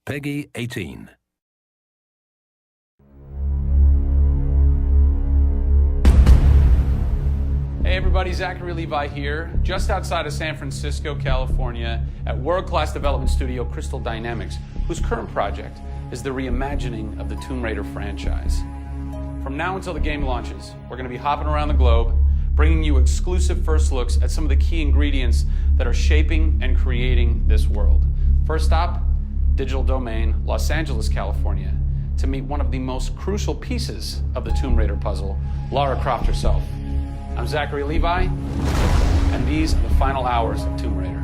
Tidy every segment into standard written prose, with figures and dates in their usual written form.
Peggy 18. Hey everybody, Zachary Levi here, just outside of San Francisco, California, at world-class development studio Crystal Dynamics, whose current project is the reimagining of the Tomb Raider franchise. From now until the game launches, we're going to be hopping around the globe, bringing you exclusive first looks at some of the key ingredients that are shaping and creating this world. First stop, Digital Domain, Los Angeles, California, to meet one of the most crucial pieces of the Tomb Raider puzzle, Lara Croft herself. I'm Zachary Levi, and these are the final hours of Tomb Raider.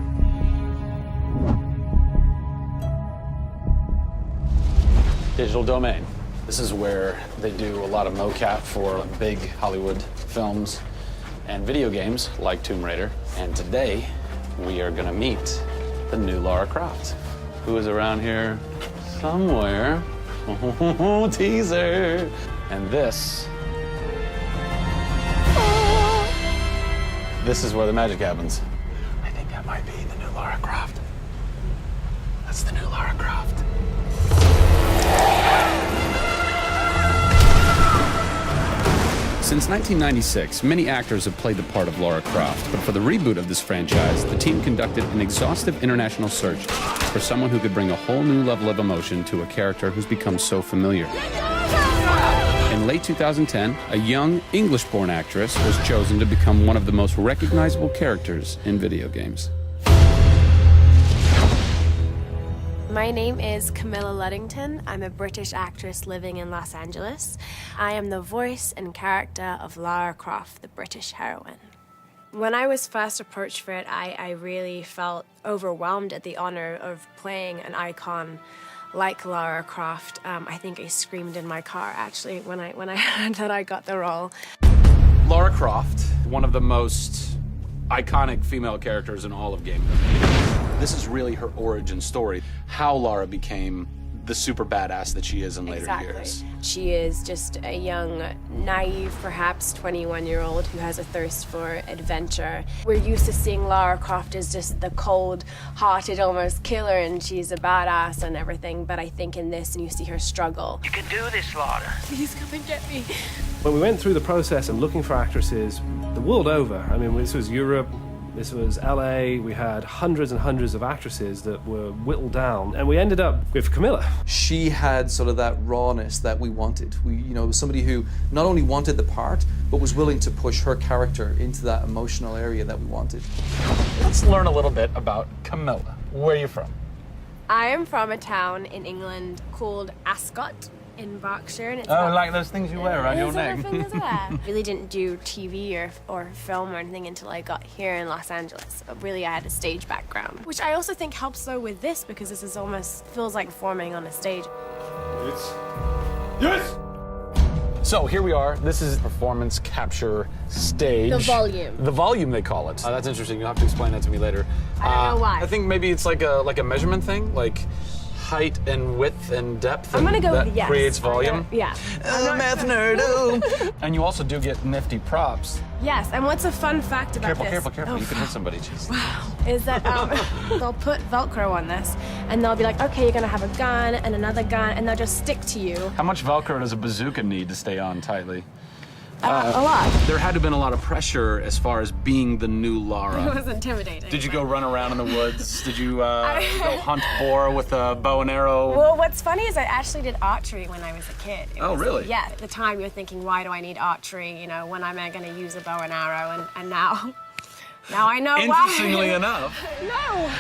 Digital Domain. This is where they do a lot of mocap for big Hollywood films and video games like Tomb Raider. And today, we are gonna meet the new Lara Croft, who is around here somewhere. Teaser! And this is where the magic happens. I think that might be the new Lara Croft. That's the new Lara Croft. Since 1996, many actors have played the part of Lara Croft, but for the reboot of this franchise, the team conducted an exhaustive international search for someone who could bring a whole new level of emotion to a character who's become so familiar. In late 2010, a young English-born actress was chosen to become one of the most recognizable characters in video games. My name is Camilla Luddington. I'm a British actress living in Los Angeles. I am the voice and character of Lara Croft, the British heroine. When I was first approached for it, I really felt overwhelmed at the honor of playing an icon like Lara Croft. I think I screamed in my car, actually, when I heard that I got the role. Lara Croft, one of the most iconic female characters in all of gaming. This is really her origin story, how Lara became the super badass that she is in later years. She is just a young, naive, perhaps 21-year-old who has a thirst for adventure. We're used to seeing Lara Croft as just the cold-hearted, almost killer, and she's a badass and everything, but I think in this, and you see her struggle. You can do this, Lara. Please come and get me. When we went through the process of looking for actresses the world over, I mean, this was Europe, this was LA, we had hundreds and hundreds of actresses that were whittled down, and we ended up with Camilla. She had sort of that rawness that we wanted. We, was somebody who not only wanted the part, but was willing to push her character into that emotional area that we wanted. Let's learn a little bit about Camilla. Where are you from? I am from a town in England called Ascot in Berkshire. And it's like those things you wear around your neck. Really didn't do TV or film or anything until I got here in Los Angeles. Really, I had a stage background, which I also think helps though with this, because this is almost feels like performing on a stage. Yes! So here we are. This is performance capture stage. The volume. The volume, they call it. That's interesting. You'll have to explain that to me later. I don't know why. I think maybe it's like a measurement thing, like height and width and depth. I'm gonna go that with yes. Creates volume. Yeah. Math nerd. And you also do get nifty props. Yes, and what's a fun fact about this? Careful. Oh, You can hit somebody. Jeez. Wow. Is that they'll put Velcro on this, and they'll be like, okay, you're gonna have a gun and another gun, and they'll just stick to you. How much Velcro does a bazooka need to stay on tightly? A lot. There had to have been a lot of pressure as far as being the new Lara. It was intimidating. Did you go run around in the woods? Did you go hunt boar with a bow and arrow? Well, what's funny is I actually did archery when I was a kid. Really? Yeah, at the time you're thinking, why do I need archery? When am I gonna use a bow and arrow? And now I know why. Interestingly enough. No!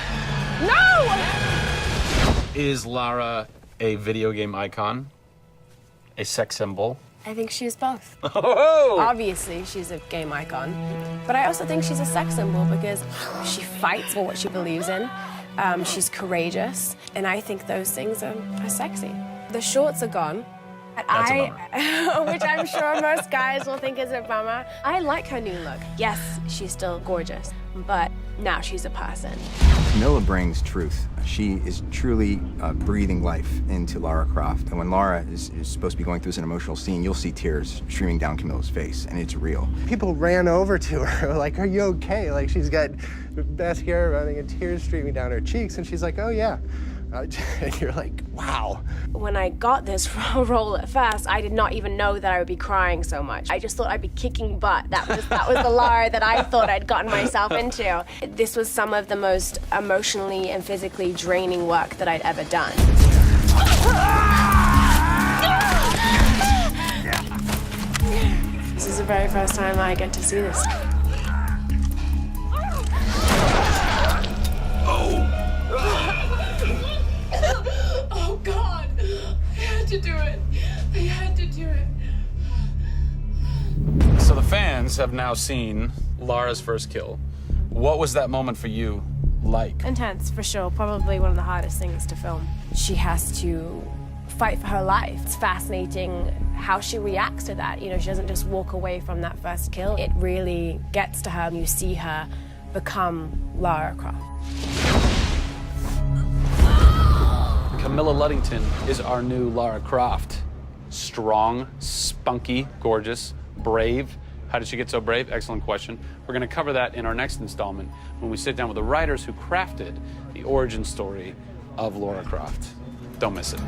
Is Lara a video game icon? A sex symbol? I think she's both. Oh! Obviously, she's a game icon, but I also think she's a sex symbol because she fights for what she believes in. She's courageous, and I think those things are sexy. The shorts are gone. That's a bummer. Which I'm sure most guys will think is a bummer. I like her new look. Yes, she's still gorgeous, but now she's a person. Camilla brings truth. She is truly breathing life into Lara Croft. And when Lara is supposed to be going through an emotional scene, you'll see tears streaming down Camilla's face, and it's real. People ran over to her, like, are you okay? Like, she's got mascara running and tears streaming down her cheeks, and she's like, oh yeah, And you're like, wow. When I got this role at first, I did not even know that I would be crying so much. I just thought I'd be kicking butt. That was the Lara that I thought I'd gotten myself into. This was some of the most emotionally and physically draining work that I'd ever done. This is the very first time I get to see this. Oh God, I had to do it. I had to do it. So the fans have now seen Lara's first kill. What was that moment for you like? Intense, for sure. Probably one of the hardest things to film. She has to fight for her life. It's fascinating how she reacts to that. You know, she doesn't just walk away from that first kill. It really gets to her, and you see her become Lara Croft. Camilla Luddington is our new Lara Croft. Strong, spunky, gorgeous, brave. How did she get so brave? Excellent question. We're going to cover that in our next installment when we sit down with the writers who crafted the origin story of Lara Croft. Don't miss it.